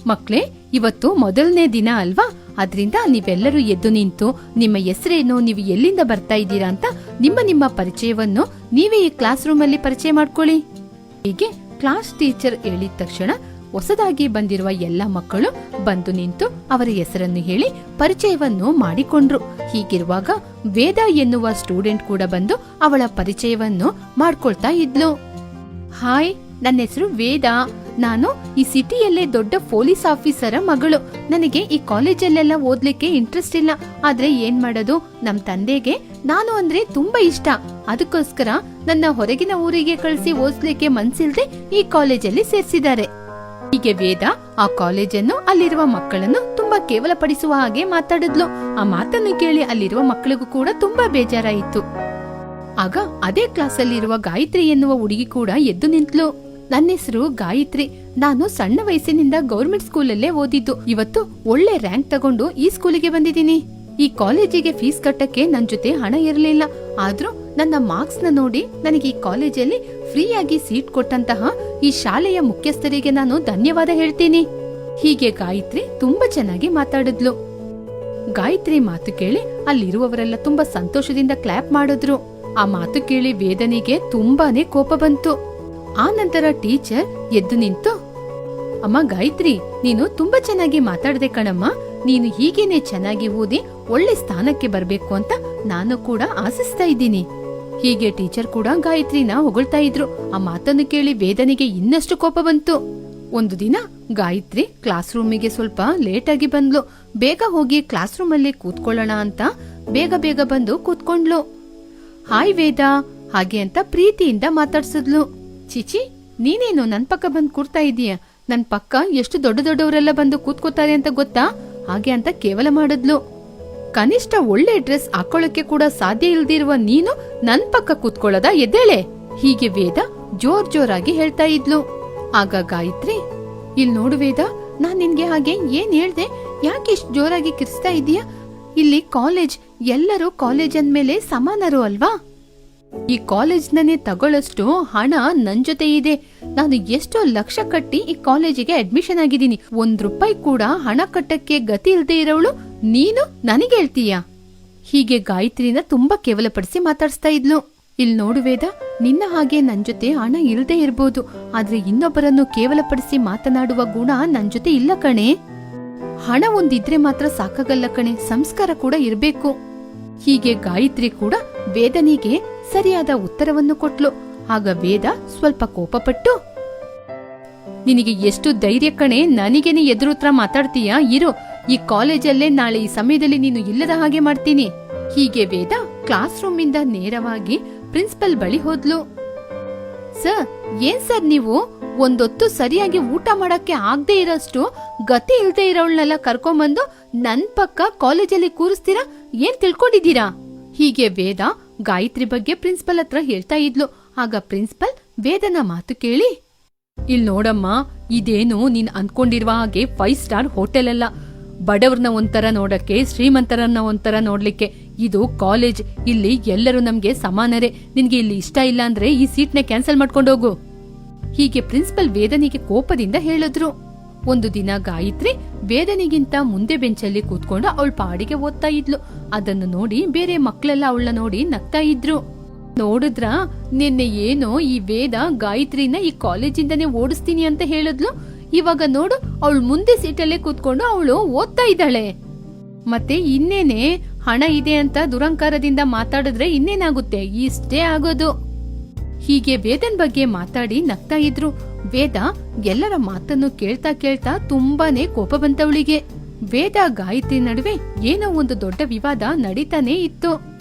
ಮಕ್ಳೇ, ಇವತ್ತು ಮೊದಲನೇ ದಿನ ಅಲ್ವಾ, ಅದ್ರಿಂದ ನೀವೆಲ್ಲರೂ ಎದ್ದು ನಿಂತು ನಿಮ್ಮ ಹೆಸರೇನು, ನೀವು ಎಲ್ಲಿಂದ ಬರ್ತಾ ಇದ್ದೀರಾ ಅಂತ ನಿಮ್ಮ ಪರಿಚಯವನ್ನು ನೀವೇ ಈ ಕ್ಲಾಸ್ ರೂಮ್ ಅಲ್ಲಿ ಪರಿಚಯ ಮಾಡ್ಕೊಳ್ಳಿ. ಹೀಗೆ ಕ್ಲಾಸ್ ಟೀಚರ್ ಹೇಳಿದ ತಕ್ಷಣ ಹೊಸದಾಗಿ ಬಂದಿರುವ ಎಲ್ಲ ಮಕ್ಕಳು ಬಂದು ನಿಂತು ಅವರ ಹೆಸರನ್ನು ಹೇಳಿ ಪರಿಚಯವನ್ನು ಮಾಡಿಕೊಂಡ್ರು. ಹೀಗಿರುವಾಗ ವೇದ ಎನ್ನುವ ಸ್ಟೂಡೆಂಟ್ ಕೂಡ ಬಂದು ಅವಳ ಪರಿಚಯವನ್ನು ಮಾಡ್ಕೊಳ್ತಾ ಇದ್ಲು. ಹಾಯ್, ನನ್ನ ಹೆಸರು ವೇದ. ನಾನು ಈ ಸಿಟಿಯಲ್ಲೇ ದೊಡ್ಡ ಪೊಲೀಸ್ ಆಫೀಸರ ಮಗಳು. ನನಗೆ ಈ ಕಾಲೇಜಲ್ಲೆಲ್ಲ ಓದ್ಲಿಕ್ಕೆ ಇಂಟ್ರೆಸ್ಟ್ ಇಲ್ಲ. ಆದ್ರೆ ಏನ್ ಮಾಡೋದು, ನಮ್ ತಂದೆಗೆ ನಾನು ಅಂದ್ರೆ ತುಂಬಾ ಇಷ್ಟ. ಅದಕ್ಕೋಸ್ಕರ ನನ್ನ ಹೊರಗಿನ ಊರಿಗೆ ಕಳಿಸಿ ಓದಿಸ್ಲಿಕ್ಕೆ ಮನ್ಸಿಲ್ದೆ ಈ ಕಾಲೇಜಲ್ಲಿ ಸೇರ್ಸಿದ್ದಾರೆ. ಹೀಗೆ ವೇದ ಆ ಕಾಲೇಜನ್ನು, ಅಲ್ಲಿರುವ ಮಕ್ಕಳನ್ನು ತುಂಬಾ ಕೇವಲ ಪಡಿಸುವ ಹಾಗೆ ಮಾತಾಡಿದ್ಲು. ಆ ಮಾತನ್ನು ಕೇಳಿ ಅಲ್ಲಿರುವ ಮಕ್ಕಳಿಗೂ ಕೂಡ ತುಂಬಾ ಬೇಜಾರಾಯಿತು. ಆಗ ಅದೇ ಕ್ಲಾಸಲ್ಲಿರುವ ಗಾಯತ್ರಿ ಎನ್ನುವ ಹುಡುಗಿ ಕೂಡ ಎದ್ದು ನಿಂತ್ಲು. ನನ್ನ ಹೆಸರು ಗಾಯತ್ರಿ. ನಾನು ಸಣ್ಣ ವಯಸ್ಸಿನಿಂದ ಗೌರ್ಮೆಂಟ್ ಸ್ಕೂಲಲ್ಲೇ ಓದಿದ್ದು. ಇವತ್ತು ಒಳ್ಳೆ ರ್ಯಾಂಕ್ ತಗೊಂಡು ಈ ಸ್ಕೂಲಿಗೆ ಬಂದಿದ್ದೀನಿ. ಈ ಕಾಲೇಜಿಗೆ ಫೀಸ್ ಕಟ್ಟಕ್ಕೆ ನನ್ ಜೊತೆ ಹಣ ಇರಲಿಲ್ಲ. ಆದ್ರೂ ನನ್ನ ಮಾರ್ಕ್ಸ್ ನ ನೋಡಿ ನನಗೆ ಈ ಕಾಲೇಜಲ್ಲಿ ಫ್ರೀಯಾಗಿ ಸೀಟ್ ಕೊಟ್ಟಂತಹ ಈ ಶಾಲೆಯ ಮುಖ್ಯಸ್ಥರಿಗೆ ನಾನು ಧನ್ಯವಾದ ಹೇಳ್ತೀನಿ. ಹೀಗೆ ಗಾಯತ್ರಿ ತುಂಬಾ ಚೆನ್ನಾಗಿ ಮಾತಾಡಿದ್ಲು. ಗಾಯತ್ರಿ ಮಾತು ಕೇಳಿ ಅಲ್ಲಿರುವವರೆಲ್ಲ ತುಂಬಾ ಸಂತೋಷದಿಂದ ಕ್ಲಾಪ್ ಮಾಡಿದ್ರು. ಆ ಮಾತು ಕೇಳಿ ವೇದನಿಗೆ ತುಂಬಾನೇ ಕೋಪ ಬಂತು. ಆ ನಂತರ ಟೀಚರ್ ಎದ್ದು ನಿಂತು, ಅಮ್ಮ ಗಾಯತ್ರಿ, ನೀನು ತುಂಬಾ ಚೆನ್ನಾಗಿ ಮಾತಾಡ್ದೆ ಕಣಮ್ಮ. ನೀನು ಹೀಗೇನೆ ಚೆನ್ನಾಗಿ ಓದಿ ಒಳ್ಳೆ ಸ್ಥಾನಕ್ಕೆ ಬರ್ಬೇಕು ಅಂತ ನಾನು ಕೂಡ ಆಶಿಸ್ತಾ ಇದ್ದೀನಿ. ಹೀಗೆ ಟೀಚರ್ ಕೂಡ ಗಾಯತ್ರಿನ ಹೊಗಳ್ತಾ ಇದ್ರು. ಆ ಮಾತನ್ನು ಕೇಳಿ ವೇದನಿಗೆ ಇನ್ನಷ್ಟು ಕೋಪ ಬಂತು. ಒಂದು ದಿನ ಗಾಯತ್ರಿ ಕ್ಲಾಸ್ ರೂಮಿಗೆ ಸ್ವಲ್ಪ ಲೇಟ್ ಆಗಿ ಬಂದ್ಲು. ಬೇಗ ಹೋಗಿ ಕ್ಲಾಸ್ ರೂಮ್ ಅಲ್ಲಿ ಕೂತ್ಕೊಳ್ಳೋಣ ಅಂತ ಬೇಗ ಬಂದು ಕೂತ್ಕೊಂಡ್ಲು. ಹಾಯ್ ವೇದ, ಹಾಗೆ ಅಂತ ಪ್ರೀತಿಯಿಂದ ಮಾತಾಡ್ಸಿದ್ಲು. ಚಿಚಿ, ನೀನೇನು ನನ್ ಪಕ್ಕ ಬಂದ್ ಕೂರ್ತಾ ಇದೀಯ? ನನ್ ಪಕ್ಕ ಎಷ್ಟು ದೊಡ್ಡವರೆಲ್ಲ ಬಂದು ಕೂತ್ಕೋತಾರೆ ಅಂತ ಗೊತ್ತಾ? ಹಾಗೆ ಅಂತ ಕೇವಲ ಮಾಡಿದ್ಲು. ಕನಿಷ್ಠ ಒಳ್ಳೆ ಡ್ರೆಸ್ ಹಾಕೊಳ್ಳಕ್ಕೆ ಕೂಡ ಸಾಧ್ಯ ಇಲ್ದಿರುವ ನೀನು ನನ್ ಪಕ್ಕ ಕೂತ್ಕೊಳ್ಳೋದ? ಎದ್ದೇಳೆ! ಹೀಗೆ ವೇದ ಜೋರಾಗಿ ಹೇಳ್ತಾ ಇದ್ಲು. ಆಗ ಗಾಯತ್ರಿ, ಇಲ್ ನೋಡು ವೇದ, ನಾನ್ ನಿನ್ಗೆ ಹಾಗೆ ಏನ್ ಹೇಳ್ದೆ? ಯಾಕೆ ಇಷ್ಟು ಜೋರಾಗಿ ಕಿರ್ಸ್ತಾ ಇದೀಯ? ಇಲ್ಲಿ ಕಾಲೇಜ್, ಎಲ್ಲರೂ ಕಾಲೇಜ್ ಅಂದ್ಮೇಲೆ ಸಮಾನರು ಅಲ್ವಾ? ಈ ಕಾಲೇಜ್ನೇ ತಗೊಳ್ಳಷ್ಟು ಹಣ ನನ್ ಜೊತೆ ಇದೆ. ನಾನು ಎಷ್ಟೋ ಲಕ್ಷ ಕಟ್ಟಿ ಈ ಕಾಲೇಜಿಗೆ ಅಡ್ಮಿಷನ್ ಆಗಿದ್ದೀನಿ. ₹1 ಕೂಡ ಹಣ ಕಟ್ಟಕ್ಕೆ ಗತಿ ಇಲ್ದೇ ಇರೋವಳು ನೀನು ನನಗೆ ಹೇಳ್ತೀಯ? ಹೀಗೆ ಗಾಯತ್ರಿನ ತುಂಬಾ ಕೇವಲಪಡಿಸಿ ಮಾತಾಡ್ಸ್ತಾ ಇದ್ಲು. ಇಲ್ ನೋಡು ವೇದ, ನಿನ್ನ ಹಾಗೆ ನನ್ ಜೊತೆ ಹಣ ಇಲ್ದೇ ಇರ್ಬೋದು, ಆದ್ರೆ ಇನ್ನೊಬ್ಬರನ್ನು ಕೇವಲಪಡಿಸಿ ಮಾತನಾಡುವ ಗುಣ ನನ್ ಜೊತೆ ಇಲ್ಲ ಕಣೆ. ಹಣ ಒಂದಿದ್ರೆ ಮಾತ್ರ ಸಾಕಾಗಲ್ಲ ಕಣೆ, ಸಂಸ್ಕಾರ ಕೂಡ ಇರ್ಬೇಕು. ಹೀಗೆ ಗಾಯತ್ರಿ ಕೂಡ ವೇದನಿಗೆ ಸರಿಯಾದ ಉತ್ತರವನ್ನು ಕೊಟ್ಲು. ಆಗ ವೇದ ಸ್ವಲ್ಪ ಕೋಪಪಟ್ಟು, ನಿನಗೆ ಎಷ್ಟು ಧೈರ್ಯ ಕಣೆ, ನನಗೇನೆ ಎದುರುತ್ರ ಮಾತಾಡ್ತೀಯಾ? ಇರು, ಈ ಕಾಲೇಜಲ್ಲೇ ನಾಳೆ ಈ ಸಮಯದಲ್ಲಿ ನೀನು ಇಲ್ಲದ ಹಾಗೆ ಮಾಡ್ತೀನಿ. ಹೀಗೆ ವೇದ ಕ್ಲಾಸ್ ರೂಮ್ ಇಂದ ನೇರವಾಗಿ ಪ್ರಿನ್ಸಿಪಲ್ ಬಳಿ ಹೋದ್ಲು. ಸರ್, ಏನ್ ಸರ್ ನೀವು ಒಂದೊತ್ತು ಸರಿಯಾಗಿ ಊಟ ಮಾಡಕ್ಕೆ ಆಗದೆ ಇರೋಷ್ಟು ಗತಿ ಇಲ್ದೇ ಇರೋಳ್ನೆಲ್ಲ ಕರ್ಕೊಂಬಂದು ನನ್ ಪಕ್ಕ ಕಾಲೇಜಲ್ಲಿ ಕೂರಿಸ್ತೀರಾ? ಏನ್ ತಿಳ್ಕೊಂಡಿದ್ದೀರಾ? ಹೀಗೆ ವೇದ ಗಾಯತ್ರಿ ಬಗ್ಗೆ ಪ್ರಿನ್ಸಿಪಲ್ ಹತ್ರ ಹೇಳ್ತಾ ಇದ್ಲು. ಆಗ ಪ್ರಿನ್ಸಿಪಲ್ ವೇದನ ಮಾತು ಕೇಳಿ, ಇಲ್ ನೋಡಮ್ಮ, ಇದೇನು ನೀನ್ ಅನ್ಕೊಂಡಿರುವ ಹಾಗೆ 5 ಸ್ಟಾರ್ ಹೋಟೆಲ್ ಅಲ್ಲ. ಬಡವ್ರನ್ನ ಒಂಥರ ನೋಡಕ್ಕೆ, ಶ್ರೀಮಂತರನ್ನ ಒಂಥರ ನೋಡ್ಲಿಕ್ಕೆ ಇದು ಕಾಲೇಜ್. ಇಲ್ಲಿ ಎಲ್ಲರೂ ನಮ್ಗೆ ಸಮಾನರೇ. ನಿನ್ಗೆ ಇಲ್ಲಿ ಇಷ್ಟ ಇಲ್ಲ ಅಂದ್ರೆ ಈ ಸೀಟ್ನ ಕ್ಯಾನ್ಸಲ್ ಮಾಡ್ಕೊಂಡೋಗು. ಹೀಗೆ ಪ್ರಿನ್ಸಿಪಲ್ ವೇದನಿಗೆ ಕೋಪದಿಂದ ಹೇಳಿದ್ರು. ಒಂದು ದಿನ ಗಾಯತ್ರಿ ವೇದನಿಗಿಂತ ಮುಂದೆ ಬೆಂಚಲ್ಲಿ ಕೂತ್ಕೊಂಡು ಅವಳ ಪಾಡಿಗೆ ಓದ್ತಾ ಇದ್ಲು. ಅದನ್ನು ನೋಡಿ ಬೇರೆ ಮಕ್ಕಳೆಲ್ಲ ಅವಳನ್ನ ನೋಡಿ ನಗ್ತಾ ಇದ್ರು. ನೋಡಿದ್ರ, ನಿನ್ನೆ ಏನೋ ಈ ವೇದ ಗಾಯತ್ರಿನ ಈ ಕಾಲೇಜಿಂದನೇ ಓಡಿಸ್ತೀನಿ ಅಂತ ಹೇಳಿದ್ಲು. ಇವಾಗ ನೋಡು, ಅವಳು ಮುಂದೆ ಸೀಟಲ್ಲೇ ಕೂತ್ಕೊಂಡು ಅವಳು ಓದ್ತಾ ಇದ್ದಾಳೆ. ಮತ್ತೆ ಇನ್ನೇನೆ, ಹಣ ಇದೆ ಅಂತ ದುರಂಕಾರದಿಂದ ಮಾತಾಡಿದ್ರೆ ಇನ್ನೇನಾಗುತ್ತೆ? ಇಷ್ಟೇ ಆಗೋದು. ಹೀಗೆ ವೇದನ್ ಬಗ್ಗೆ ಮಾತಾಡಿ ನಗ್ತಾ ಇದ್ರು. ವೇದ ಎಲ್ಲರ ಮಾತನ್ನು ಕೇಳ್ತಾ ತುಂಬಾನೇ ಕೋಪ ಬಂತವಳಿಗೆ. ವೇದ ಗಾಯತ್ರಿ ನಡುವೆ ಏನೋ ಒಂದು ದೊಡ್ಡ ವಿವಾದ ನಡೀತಾನೆ ಇತ್ತು.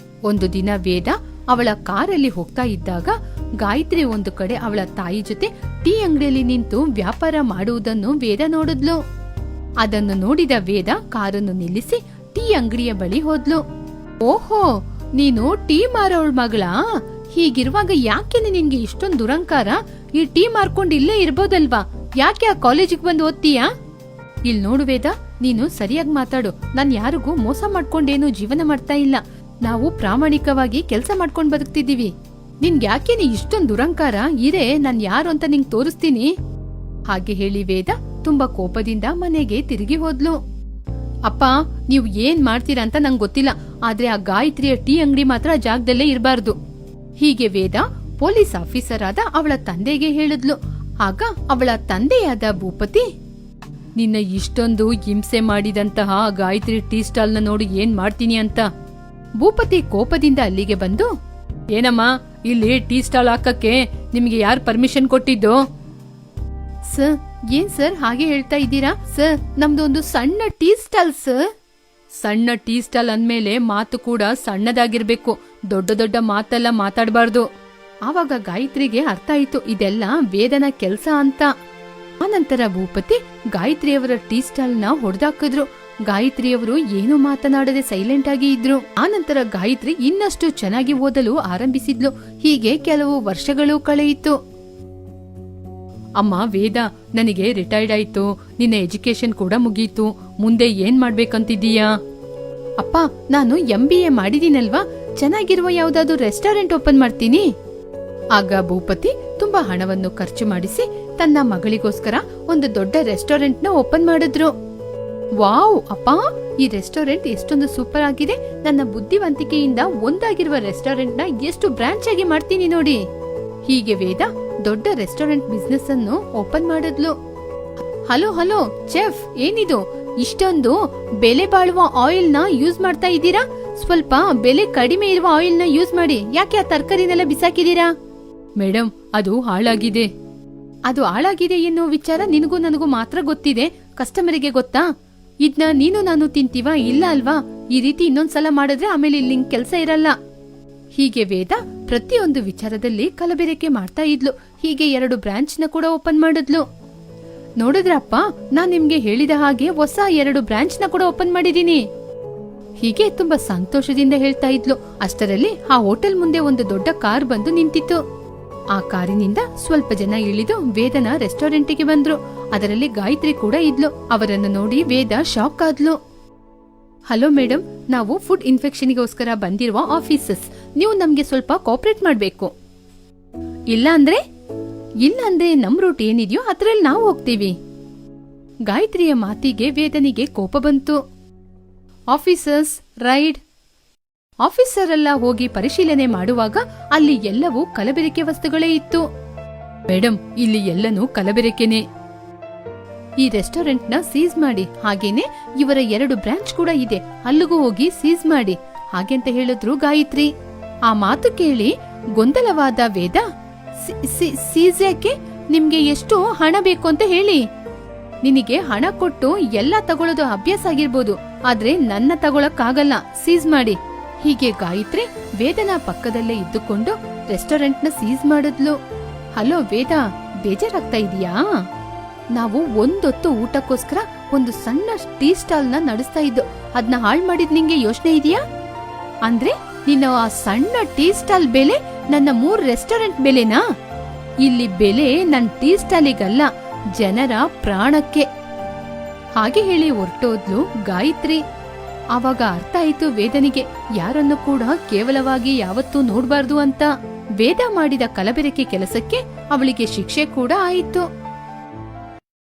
ಒಂದು ದಿನ ವೇದ ಅವಳ ಕಾರಲ್ಲಿ ಹೋಗ್ತಾ ಇದ್ದಾಗ ಗಾಯತ್ರಿ ಒಂದು ಕಡೆ ಅವಳ ತಾಯಿ ಜೊತೆ ಟೀ ಅಂಗಡಿಯಲ್ಲಿ ನಿಂತು ವ್ಯಾಪಾರ ಮಾಡುವುದನ್ನು ವೇದ ನೋಡಿದ್ಲು. ಅದನ್ನು ನೋಡಿದ ವೇದ ಕಾರನ್ನು ನಿಲ್ಲಿಸಿ ಟೀ ಅಂಗಡಿಯ ಬಳಿ ಹೋದ್ಲು. ಓಹೋ, ನೀನು ಟೀ ಮಾರೋಳ್ ಮಗಳಾ? ಹೀಗಿರುವಾಗ ಯಾಕೆನೆ ನಿನ್ಗೆ ಇಷ್ಟೊಂದು ದುರಂಕಾರ? ಈ ಟೀ ಮಾರ್ಕೊಂಡು ಇಲ್ಲೇ ಇರ್ಬೋದಲ್ವಾ? ಯಾಕೆ ಆ ಕಾಲೇಜಿಗೆ ಬಂದು ಓದ್ತೀಯಾ? ಇಲ್ ನೋಡು ವೇದ, ನೀನು ಸರಿಯಾಗಿ ಮಾತಾಡು. ನಾನ್ ಯಾರಿಗೂ ಮೋಸ ಮಾಡ್ಕೊಂಡೇನು ಜೀವನ ಮಾಡ್ತಾ ಇಲ್ಲ. ನಾವು ಪ್ರಾಮಾಣಿಕವಾಗಿ ಕೆಲಸ ಮಾಡ್ಕೊಂಡ್ ಬದುಕ್ತಿದೀವಿ. ನಿನ್ಗೆ ಯಾಕೆ ನೀ ಇಷ್ಟೊಂದು ದುರಂಕಾರ? ಇರೇ, ನಾನ್ ಯಾರು ಅಂತ ನಿಂಗ್ ತೋರಿಸ್ತೀನಿ. ಹಾಗೆ ಹೇಳಿ ವೇದ ತುಂಬಾ ಕೋಪದಿಂದ ಮನೆಗೆ ತಿರುಗಿ ಹೋದ್ಲು. ಅಪ್ಪ, ನೀವು ಏನ್ ಮಾಡ್ತೀರಾ ಅಂತ ನಂಗೆ ಗೊತ್ತಿಲ್ಲ, ಆದ್ರೆ ಆ ಗಾಯತ್ರಿಯ ಟೀ ಅಂಗಡಿ ಮಾತ್ರ ಆ ಜಾಗದಲ್ಲೇ ಇರಬಾರ್ದು. ಹೀಗೆ ವೇದ ಪೊಲೀಸ್ ಆಫೀಸರ್ ಆದ ಅವಳ ತಂದೆಗೆ ಹೇಳಿದ್ಲು. ಆಗ ಅವಳ ತಂದೆಯಾದ ಭೂಪತಿ, ನಿನ್ನ ಇಷ್ಟೊಂದು ಹಿಂಸೆ ಮಾಡಿದಂತಹ ಗಾಯತ್ರಿ ಟೀ ಸ್ಟಾಲ್ ನ ನೋಡಿ ಏನ್ ಮಾಡ್ತೀನಿ ಅಂತ. ಭೂಪತಿ ಕೋಪದಿಂದ ಅಲ್ಲಿಗೆ ಬಂದು, ಏನಮ್ಮ, ಇಲ್ಲಿ ಟೀ ಸ್ಟಾಲ್ ಹಾಕಕ್ಕೆ ನಿಮ್ಗೆ ಯಾರು ಪರ್ಮಿಷನ್ ಕೊಟ್ಟಿದ್ದು? ಸರ್, ಏನ್ ಸರ್ ಹಾಗೆ ಹೇಳ್ತಾ ಇದ್ದೀರಾ? ಸರ್, ನಮ್ದು ಒಂದು ಸಣ್ಣ ಟೀ ಸ್ಟಾಲ್ ಸರ್. ಸಣ್ಣ ಟೀ ಸ್ಟಾಲ್ ಅಂದ್ಮೇಲೆ ಮಾತು ಕೂಡ ಸಣ್ಣದಾಗಿರ್ಬೇಕು, ದೊಡ್ಡ ದೊಡ್ಡ ಮಾತೆಲ್ಲ ಮಾತಾಡಬಾರ್ದು. ಆವಾಗ ಗಾಯತ್ರಿಗೆ ಅರ್ಥ ಆಯ್ತು ಇದೆಲ್ಲ ವೇದನ ಕೆಲ್ಸ ಅಂತ. ಆನಂತರ ಭೂಪತಿ ಗಾಯತ್ರಿಯವರ ಟೀ ಸ್ಟಾಲ್ ನ ಹೊಡೆದಾಕಿದ್ರು. ಗಾಯತ್ರಿಯವರು ಏನೂ ಮಾತನಾಡದೆ ಸೈಲೆಂಟ್ ಆಗಿ ಇದ್ರು. ಆನಂತರ ಗಾಯತ್ರಿ ಇನ್ನಷ್ಟು ಚೆನ್ನಾಗಿ ಓದಲು ಆರಂಭಿಸಿದ್ಲು. ಹೀಗೆ ಕೆಲವು ವರ್ಷಗಳು ಕಳೆಯಿತು. ಅಮ್ಮ ವೇದ, ನನಗೆ ರಿಟೈರ್ಡ್ ಆಯ್ತು, ನಿನ್ನ ಎಜುಕೇಶನ್ ಕೂಡ ಮುಗೀತು, ಮುಂದೆ ಏನ್ ಮಾಡ್ಬೇಕಂತಿದ್ದೀಯಾ? ಅಪ್ಪ, ನಾನು MBA ಮಾಡಿದೀನಲ್ವಾ, ಚೆನ್ನಾಗಿರುವ ಯಾವ್ದಾದ್ರು ರೆಸ್ಟೋರೆಂಟ್ ಓಪನ್ ಮಾಡ್ತೀನಿ. ಆಗ ಭೂಪತಿ ತುಂಬಾ ಹಣವನ್ನು ಖರ್ಚು ಮಾಡಿಸಿ ತನ್ನ ಮಗಳಿಗೋಸ್ಕರ ಒಂದು ದೊಡ್ಡ ರೆಸ್ಟೋರೆಂಟ್ ನ ಓಪನ್ ಮಾಡಿದ್ರು. ವಾವ್ ಅಪ್ಪ, ಈ ರೆಸ್ಟೋರೆಂಟ್ ಎಷ್ಟೊಂದು ಸೂಪರ್ ಆಗಿದೆ. ನನ್ನ ಬುದ್ಧಿವಂತಿಕೆಯಿಂದ ಒಂದಾಗಿರುವ ರೆಸ್ಟೋರೆಂಟ್ ನ ಎಷ್ಟು ಬ್ರಾಂಚ್ ಆಗಿ ಮಾಡ್ತೀನಿ ನೋಡಿ. ಹೀಗೆ ವೇದ ದೊಡ್ಡ ರೆಸ್ಟೋರೆಂಟ್ ಬಿಸ್ನೆಸ್ ಅನ್ನು ಓಪನ್ ಮಾಡಿದ್ಲು. ಹಲೋ ಹಲೋ ಚೆಫ್, ಏನಿದು ಇಷ್ಟೊಂದು ಬೆಲೆ ಬಾಳುವ ಆಯಿಲ್ ನ ಯೂಸ್ ಮಾಡ್ತಾ ಇದ್ದೀರಾ? ಸ್ವಲ್ಪ ಬೆಲೆ ಕಡಿಮೆ ಇರುವ ಆಯಿಲ್ ನ ಯೂಸ್ ಮಾಡಿ, ಯಾಕೆ ಆ ತರಕಾರಿನೆಲ್ಲ ಬಿಸಾಕಿದೀರಾ? ಮೇಡಮ್, ಅದು ಹಾಳಾಗಿದೆ. ಅದು ಹಾಳಾಗಿದೆ ಎನ್ನುವ ವಿಚಾರ ನಿನಗೂ ನನಗೂ ಮಾತ್ರ ಗೊತ್ತಿದೆ, ಕಸ್ಟಮರಿಗೆ ಗೊತ್ತಾ? ಇದ್ನ ನೀನು ನಾನು ತಿಂತೀವಾ? ಇಲ್ಲ ಅಲ್ವಾ? ಈ ರೀತಿ ಇನ್ನೊಂದ್ಸಲ ಮಾಡಿದ್ರೆ ಆಮೇಲೆ ಇಲ್ಲಿ ಕೆಲ್ಸ ಇರಲ್ಲ. ಹೀಗೆ ವೇದ ಪ್ರತಿಯೊಂದು ವಿಚಾರದಲ್ಲಿ ಕಲಬೆರಕೆ ಮಾಡ್ತಾ ಇದ್ಲು. ಹೀಗೆ 2 ಬ್ರಾಂಚ್ ನ ಕೂಡ ಓಪನ್ ಮಾಡಿದ್ಲು. ನೋಡಿದ್ರಪ್ಪ, ನಾನ್ ನಿಮ್ಗೆ ಹೇಳಿದ ಹಾಗೆ ಹೊಸ 2 ಬ್ರಾಂಚ್ ನ ಕೂಡ ಓಪನ್ ಮಾಡಿದೀನಿ. ಹೀಗೆ ತುಂಬಾ ಸಂತೋಷದಿಂದ ಹೇಳ್ತಾ ಇದ್ಲು. ಅಷ್ಟರಲ್ಲಿ ಆ ಹೋಟೆಲ್ ಮುಂದೆ ಒಂದು ದೊಡ್ಡ ಕಾರ್ ಬಂದು ನಿಂತಿತ್ತು. ಆ ಕಾರಿನಿಂದ ಸ್ವಲ್ಪ ಜನ ಇಳಿದು ವೇದನ ರೆಸ್ಟೋರೆಂಟಿಗೆ ಬಂದ್ರು. ಅದರಲ್ಲಿ ಗಾಯತ್ರಿ ಕೂಡ ಇದ್ಲು. ಅವರನ್ನು ನೋಡಿ ವೇದ ಶಾಕ್ ಆದ್ಲು. ಹಲೋ ಮೇಡಮ್, ನಾವು ಫುಡ್ ಇನ್ಫೆಕ್ಷನ್ಗೋಸ್ಕರ ಬಂದಿರುವ ಆಫೀಸರ್ಸ್. ನೀವು ನಮ್ಗೆ ಸ್ವಲ್ಪ ಕೋಆಪರೇಟ್ ಮಾಡ್ಬೇಕು. ಇಲ್ಲ ಅಂದ್ರೆ ನಮ್ ರೂಟ್ ಏನಿದೆಯೋ ಅದ್ರಲ್ಲಿ ನಾವು ಹೋಗ್ತೀವಿ. ಗಾಯತ್ರಿಯ ಮಾತಿಗೆ ವೇದನಿಗೆ ಕೋಪ ಬಂತು. Officers ride. ಆಫೀಸರ್ ಎಲ್ಲ ಹೋಗಿ ಪರಿಶೀಲನೆ ಮಾಡುವಾಗ ಅಲ್ಲಿ ಎಲ್ಲವೂ ಕಲಬೆರಕೆ ವಸ್ತುಗಳೇ ಇತ್ತು. ಮೇಡಮ್, ಇಲ್ಲಿ ಎಲ್ಲನೂ ಕಲಬೆರಕೆನೆ. ಈ ರೆಸ್ಟೋರೆಂಟ್ ನ ಸೀಸ್ ಮಾಡಿ, ಹಾಗೇನೆ ಇವರ 2 ಬ್ರಾಂಚ್ ಕೂಡ ಇದೆ, ಅಲ್ಲಿಗೂ ಹೋಗಿ ಸೀಸ್ ಮಾಡಿ ಹಾಗೆಂತ ಹೇಳಿದ್ರು ಗಾಯತ್ರಿ. ಆ ಮಾತು ಕೇಳಿ ಗೊಂದಲವಾದ ವೇದ, ಸೀಸ್ ಯಾಕೆ? ನಿಮ್ಗೆ ಎಷ್ಟು ಹಣ ಬೇಕು ಅಂತ ಹೇಳಿ. ನಿನಗೆ ಹಣ ಕೊಟ್ಟು ಎಲ್ಲ ತಗೊಳ್ಳೋದು ಅಭ್ಯಾಸ ಆಗಿರ್ಬೋದು, ಆದ್ರೆ ನನ್ನ ತಗೊಳಕ್ಕಾಗಲ್ಲ, ಸೀಸ್ ಮಾಡಿ. ಹೀಗೆ ಗಾಯತ್ರಿ ವೇದನ ಪಕ್ಕದಲ್ಲೇ ಇದ್ದುಕೊಂಡು ರೆಸ್ಟೋರೆಂಟ್ ನ ಸೀಸ್ ಮಾಡಿದ್ಲು. ಹಲೋ ವೇದ, ಬೇಜಾರಾಗ್ತಾ ಇದೀಯಾ? ನಾವು ಒಂದೊತ್ತು ಊಟಕ್ಕೋಸ್ಕರ ಒಂದು ಸಣ್ಣ ಟೀ ಸ್ಟಾಲ್ ನ ನಡೆಸ್ತಾ ಇದ್ದು, ಅದನ್ನ ಹಾಳು ಮಾಡಿದ್ ನಿಂಗೆ ಯೋಚನೆ ಇದೆಯಾ? ಅಂದ್ರೆ ನಿನ್ನ ಆ ಸಣ್ಣ ಟೀ ಸ್ಟಾಲ್ ಬೆಲೆ ನನ್ನ 3 ರೆಸ್ಟೋರೆಂಟ್ ಬೆಲೆನಾ? ಇಲ್ಲಿ ಬೆಲೆ ನನ್ ಟೀ ಸ್ಟಾಲಿಗಲ್ಲ, ಜನರ ಪ್ರಾಣಕ್ಕೆ. ಹಾಗೆ ಹೇಳಿ ಹೊರಟೋದ್ಲು ಗಾಯತ್ರಿ. ಆವಾಗ ಅರ್ಥ ಆಯ್ತು ವೇದನಿಗೆ, ಯಾರನ್ನು ಕೂಡ ಕೇವಲವಾಗಿ ಯಾವತ್ತೂ ನೋಡ್ಬಾರ್ದು ಅಂತ. ವೇದ ಮಾಡಿದ ಕಲಬೆರಕೆ ಕೆಲಸಕ್ಕೆ ಅವಳಿಗೆ ಶಿಕ್ಷೆ ಕೂಡ ಆಯಿತು.